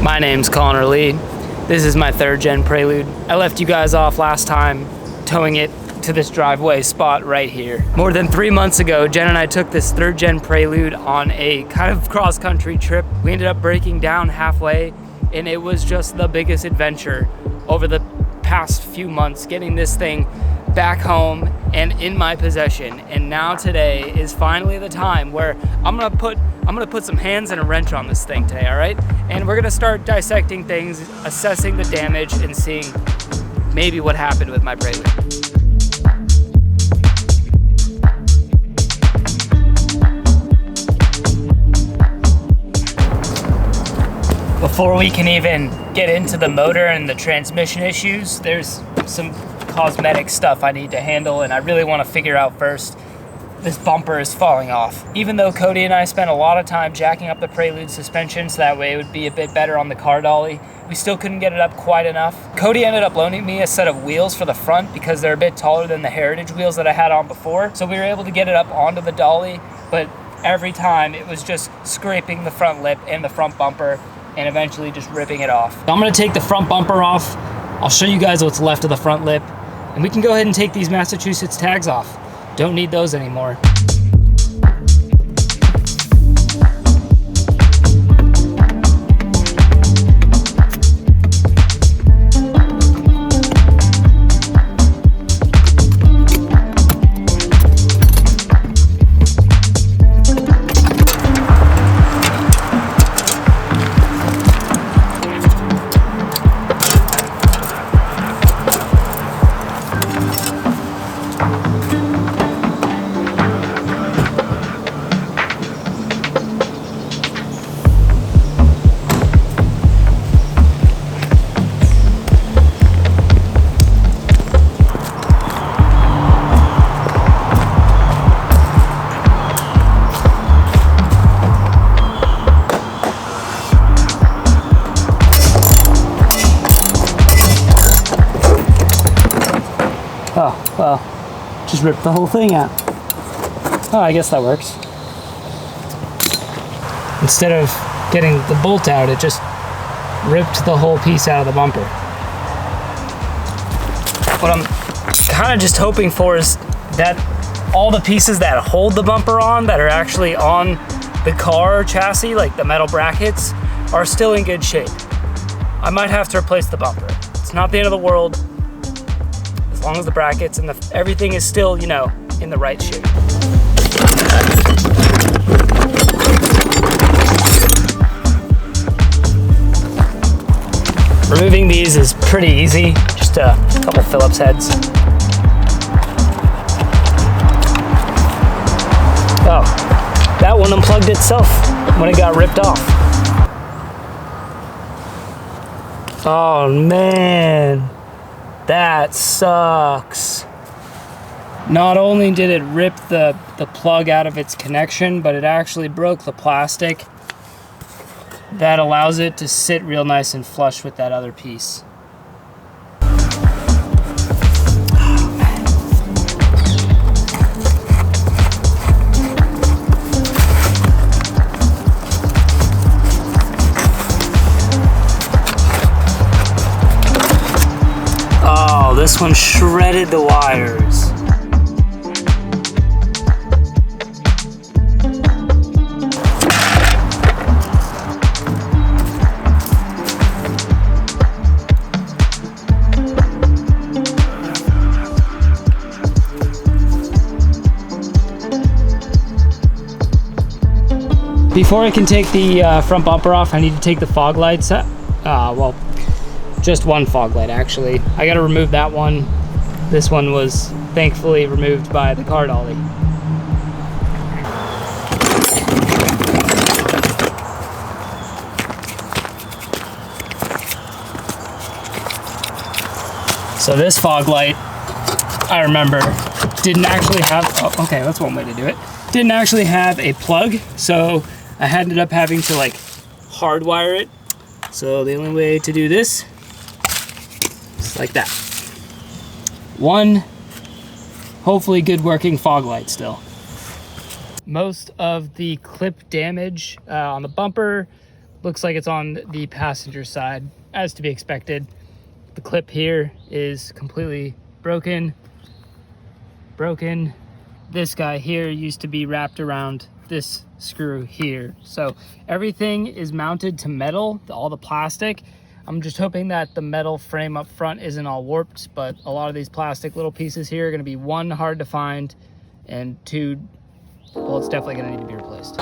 My name's Connor Lee. This is my 3rd gen Prelude. I left you guys off last time towing it to this driveway spot right here. More than 3 months ago, Jen and I took this 3rd gen Prelude on a kind of cross-country trip. We ended up breaking down halfway, and it was just the biggest adventure over the past few months, getting this thing back home and in my possession. And now today is finally the time where I'm gonna put some hands and a wrench on this thing today, all right? And we're gonna start dissecting things, assessing the damage, and seeing maybe what happened with my Prelude. Before we can even get into the motor and the transmission issues, there's some cosmetic stuff I need to handle, and I really want to figure out first. This bumper is falling off. Even though Cody and I spent a lot of time jacking up the Prelude suspension so that way it would be a bit better on the car dolly, we still couldn't get it up quite enough. Cody ended up loaning me a set of wheels for the front because they're a bit taller than the Heritage wheels that I had on before, so we were able to get it up onto the dolly, but every time it was just scraping the front lip and the front bumper and eventually just ripping it off. So I'm gonna take the front bumper off. I'll show you guys what's left of the front lip, and we can go ahead and take these Massachusetts tags off. Don't need those anymore. Oh, well, just ripped the whole thing out. Oh, I guess that works. Instead of getting the bolt out, it just ripped the whole piece out of the bumper. What I'm kind of just hoping for is that all the pieces that hold the bumper on, that are actually on the car chassis, like the metal brackets, are still in good shape. I might have to replace the bumper. It's not the end of the world. As long as the brackets and everything is still, you know, in the right shape. Removing these is pretty easy, just a couple Phillips heads. Oh, that one unplugged itself when it got ripped off. Oh man. That sucks. Not only did it rip the plug out of its connection, but it actually broke the plastic that allows it to sit real nice and flush with that other piece. This one shredded the wires. Before I can take the front bumper off, I need to take the fog lights out. Well, just one fog light actually. I gotta remove that one. This one was thankfully removed by the car dolly. So this fog light, I remember, didn't actually have, oh, okay, that's one way to do it. Didn't actually have a plug, so I ended up having to like hardwire it. So the only way to do this is like that. One hopefully good working fog light still. Most of the clip damage on the bumper Looks like it's on the passenger side, as to be expected. The clip here is completely broken. This guy here used to be wrapped around this screw here. So everything is mounted to metal, all the plastic. I'm just hoping that the metal frame up front isn't all warped, but a lot of these plastic little pieces here are gonna be, one, hard to find, and two, well, it's definitely gonna need to be replaced.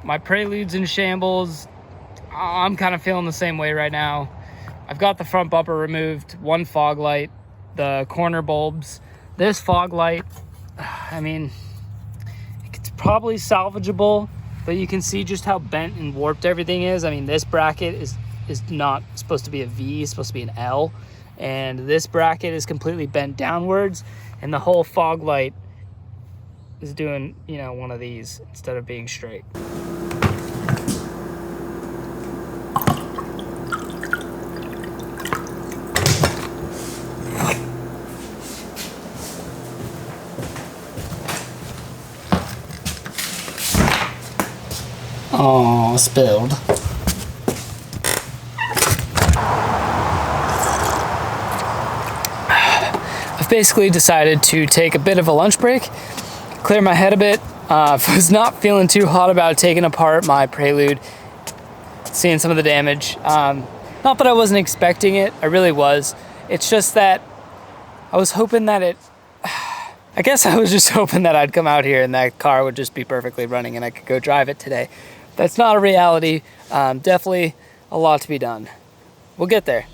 My Prelude's in shambles. I'm kind of feeling the same way right now. I've got the front bumper removed, one fog light, the corner bulbs. This fog light, I mean, it's probably salvageable, but you can see just how bent and warped everything is. I mean, this bracket is not supposed to be a V, it's supposed to be an L. And this bracket is completely bent downwards, and the whole fog light is doing, you know, one of these instead of being straight. Oh, spilled. I've basically decided to take a bit of a lunch break, clear my head a bit. Was not feeling too hot about taking apart my Prelude, seeing some of the damage. Not that I wasn't expecting it, I really was. It's just that I was hoping that I guess I was just hoping that I'd come out here and that car would just be perfectly running and I could go drive it today. That's not a reality. Definitely a lot to be done. We'll get there.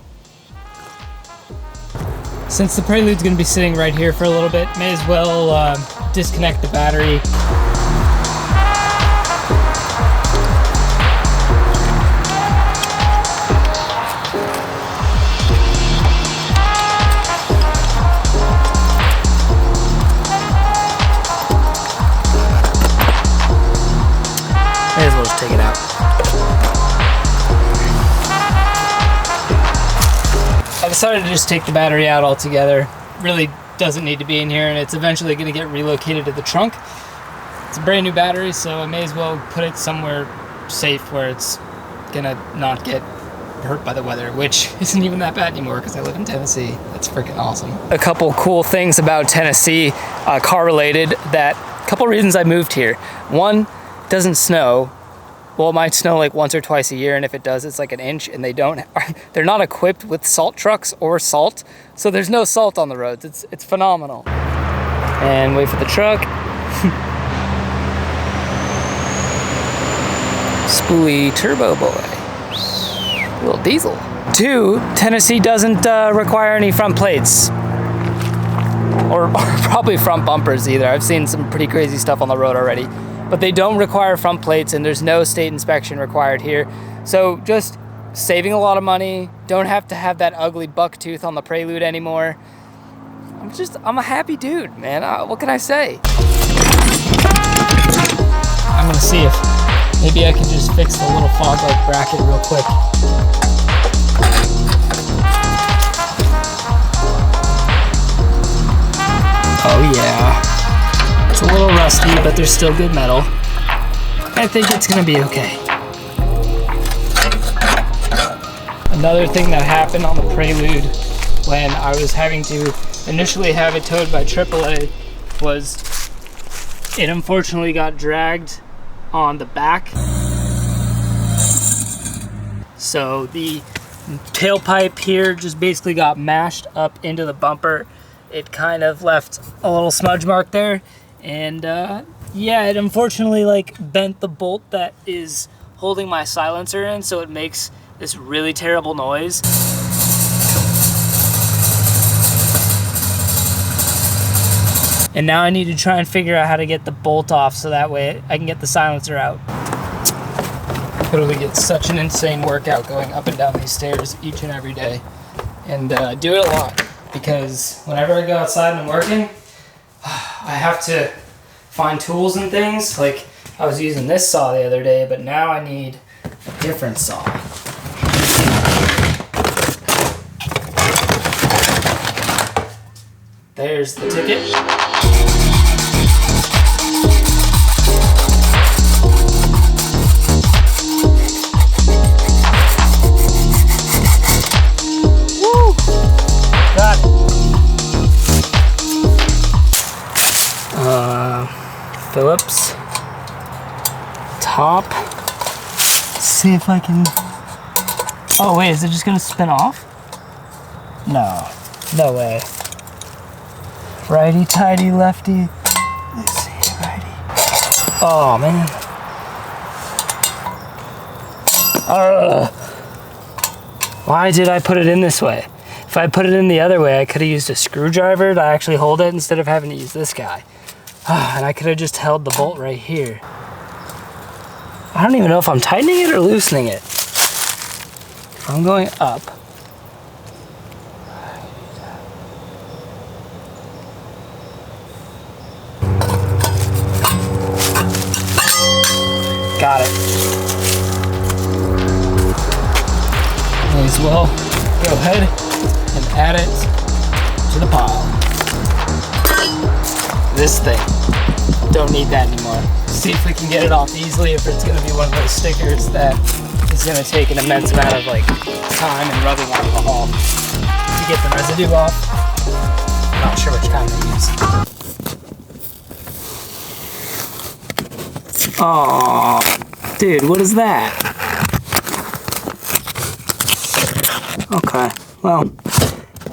Since the Prelude's gonna be sitting right here for a little bit, may as well disconnect the battery. May as well just take it out. I decided to just take the battery out altogether. Really doesn't need to be in here, and it's eventually going to get relocated to the trunk. It's a brand new battery, so I may as well put it somewhere safe where it's going to not get hurt by the weather, which isn't even that bad anymore because I live in Tennessee. That's freaking awesome. A couple cool things about Tennessee, car related, couple reasons I moved here. One, it doesn't snow. Well, it might snow like once or twice a year, and if it does, it's like an inch, and they're not equipped with salt trucks or salt, so there's no salt on the roads. It's phenomenal. And wait for the truck. Spoolie turbo boy. Little diesel. 2, Tennessee doesn't require any front plates. Or probably front bumpers either. I've seen some pretty crazy stuff on the road already. But they don't require front plates, and there's no state inspection required here. So just saving a lot of money, don't have to have that ugly buck tooth on the Prelude anymore. I'm a happy dude, man. What can I say? I'm gonna see if maybe I can just fix the little fog light bracket real quick. Oh yeah. It's a little rusty, but there's still good metal. I think it's gonna be okay. Another thing that happened on the Prelude when I was having to initially have it towed by AAA was it unfortunately got dragged on the back. So the tailpipe here just basically got mashed up into the bumper. It kind of left a little smudge mark there. And yeah, it unfortunately like bent the bolt that is holding my silencer in, so it makes this really terrible noise. And now I need to try and figure out how to get the bolt off so that way I can get the silencer out. Literally get such an insane workout going up and down these stairs each and every day. And do it a lot, because whenever I go outside and I'm working, I have to find tools and things. Like I was using this saw the other day, but now I need a different saw. There's the ticket. Woo! Got it. Phillips. Top. Let's see if I can... Oh wait, is it just gonna spin off? No. No way. Righty tighty lefty. Let's see, righty. Oh man. Why did I put it in this way? If I put it in the other way, I could have used a screwdriver to actually hold it instead of having to use this guy. And I could have just held the bolt right here. I don't even know if I'm tightening it or loosening it. If I'm going up. Got it. May as well go ahead and add it to the pile. This thing, don't need that anymore. See if we can get it off easily, if it's gonna be one of those stickers that is gonna take an immense amount of like time and rubbing alcohol to get the residue off. I'm not sure which kind to use. Oh, dude, what is that? Okay, well,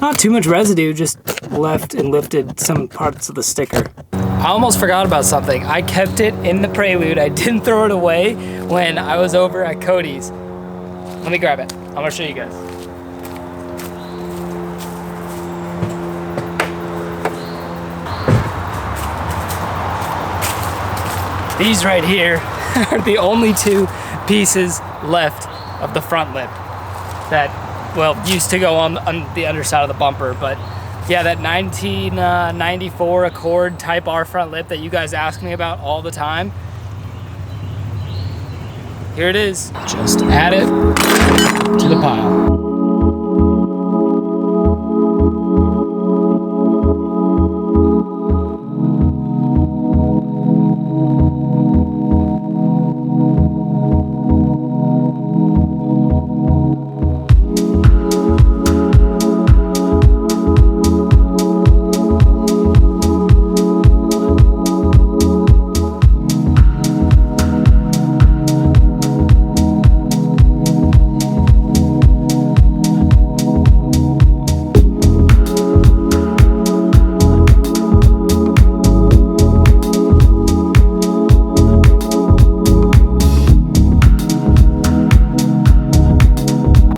not too much residue, just left and lifted some parts of the sticker. I almost forgot about something. I kept it in the Prelude. I didn't throw it away when I was over at Cody's. Let me grab it. I'm gonna show you guys. These right here are the only two pieces left of the front lip that, well, used to go on the underside of the bumper. But yeah, that 1994 Accord Type R front lip that you guys ask me about all the time. Here it is. Just add it to the pile.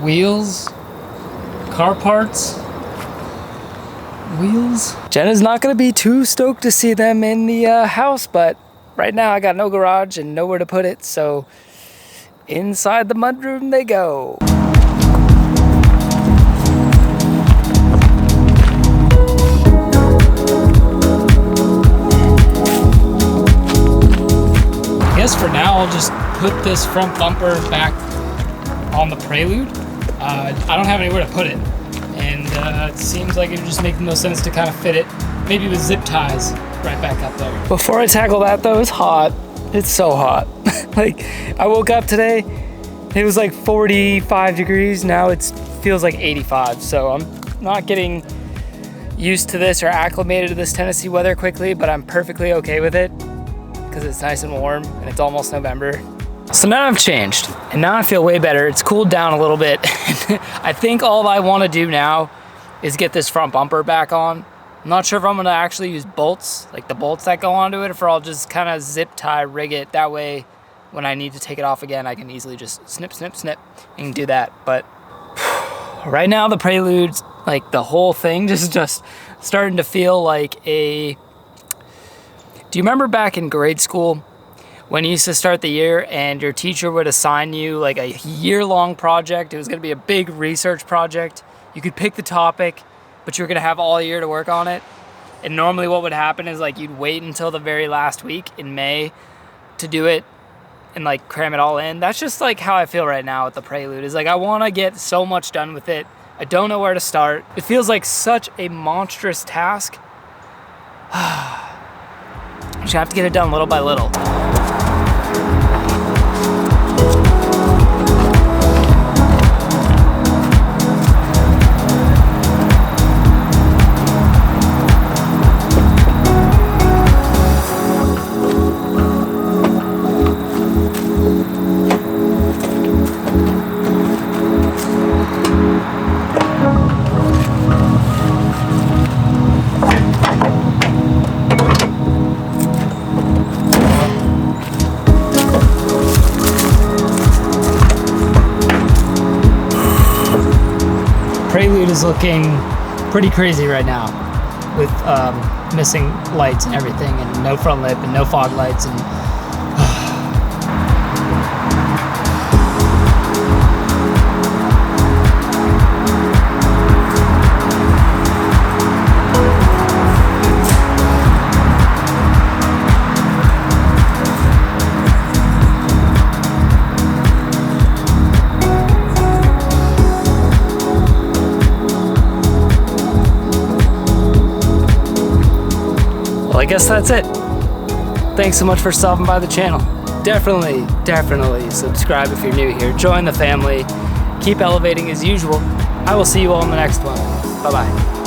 Wheels, car parts, wheels. Jenna's not gonna be too stoked to see them in the house, but right now I got no garage and nowhere to put it, so inside the mudroom they go. I guess for now I'll just put this front bumper back on the Prelude. I don't have anywhere to put it, and it seems like it would just make the most sense to kind of fit it, maybe with zip ties, right back up there. Before I tackle that though, it's hot. It's so hot. Like, I woke up today, it was like 45 degrees, now it feels like 85, so I'm not getting used to this or acclimated to this Tennessee weather quickly, but I'm perfectly okay with it, because it's nice and warm, and it's almost November. So now I've changed, and now I feel way better. It's cooled down a little bit. I think all I want to do now is get this front bumper back on. I'm not sure if I'm going to actually use bolts, like the bolts that go onto it, or if I'll just kind of zip tie rig it. That way, when I need to take it off again, I can easily just snip, snip, snip, and do that. But right now, the Prelude's, like the whole thing, just starting to feel like a Do you remember back in grade school when you used to start the year and your teacher would assign you like a year-long project? It was going to be a big research project. You could pick the topic, but you were going to have all year to work on it. And normally what would happen is like you'd wait until the very last week in May to do it and like cram it all in. That's just like how I feel right now with the Prelude. Is like I want to get so much done with it. I don't know where to start. It feels like such a monstrous task. I'm just gonna have to get it done little by little. Prelude is looking pretty crazy right now with missing lights and everything, and no front lip and no fog lights, and well, I guess that's it. Thanks so much for stopping by the channel. Definitely subscribe if you're new here. Join the family. Keep elevating as usual. I will see you all in the next one. Bye-bye.